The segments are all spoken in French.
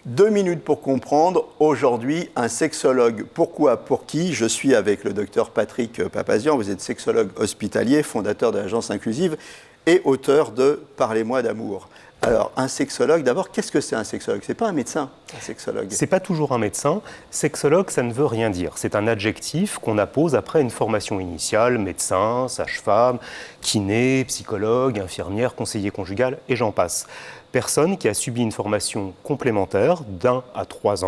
2 minutes pour comprendre. Aujourd'hui, un sexologue. Pourquoi, pour qui? Je suis avec le docteur Patrick Papazian. Vous êtes sexologue hospitalier, fondateur de l'Agence Inclusive et auteur de Parlez-moi d'amour. Alors, un sexologue, d'abord, qu'est-ce que c'est un sexologue? C'est pas un médecin, un sexologue. C'est pas toujours un médecin. Sexologue, ça ne veut rien dire. C'est un adjectif qu'on appose après une formation initiale, médecin, sage-femme, kiné, psychologue, infirmière, conseiller conjugal, et j'en passe. Personne qui a subi une formation complémentaire d'une à 3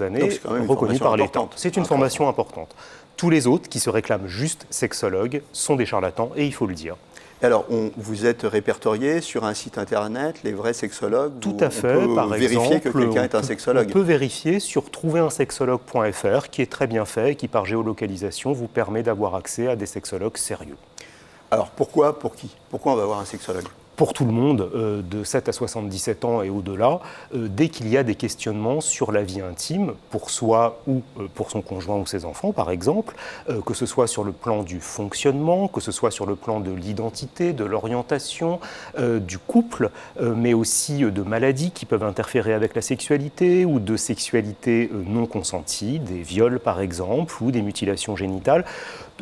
années, reconnue par l'État. C'est une formation importante. Tous les autres qui se réclament juste sexologues sont des charlatans, et il faut le dire. Alors, vous êtes répertorié sur un site internet, les vrais sexologues? Tout à fait. On peut vérifier que quelqu'un est un sexologue? On peut vérifier sur trouverunsexologue.fr, qui est très bien fait et qui, par géolocalisation, vous permet d'avoir accès à des sexologues sérieux. Alors, pourquoi? Pour qui? Pourquoi on va voir un sexologue? Pour tout le monde, de 7 à 77 ans et au-delà, dès qu'il y a des questionnements sur la vie intime, pour soi ou pour son conjoint ou ses enfants, par exemple, que ce soit sur le plan du fonctionnement, que ce soit sur le plan de l'identité, de l'orientation, du couple, mais aussi de maladies qui peuvent interférer avec la sexualité ou de sexualité non consentie, des viols par exemple, ou des mutilations génitales.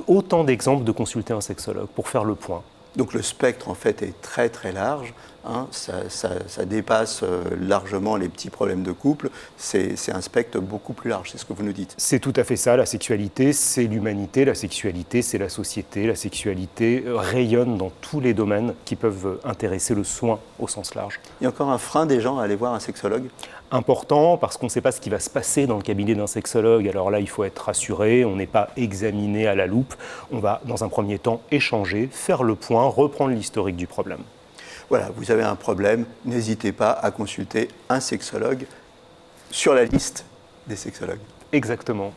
Autant d'exemples de consulter un sexologue pour faire le point. Donc le spectre, en fait, est très très large. Hein, ça dépasse largement les petits problèmes de couple. C'est un spectre beaucoup plus large, c'est ce que vous nous dites. C'est tout à fait ça. La sexualité, c'est l'humanité. La sexualité, c'est la société. La sexualité rayonne dans tous les domaines qui peuvent intéresser le soin au sens large. Il y a encore un frein des gens à aller voir un sexologue? Important parce qu'on ne sait pas ce qui va se passer dans le cabinet d'un sexologue. Alors là, il faut être rassuré, on n'est pas examiné à la loupe. On va, dans un premier temps, échanger, faire le point, reprendre l'historique du problème. Voilà, vous avez un problème, n'hésitez pas à consulter un sexologue sur la liste des sexologues. Exactement.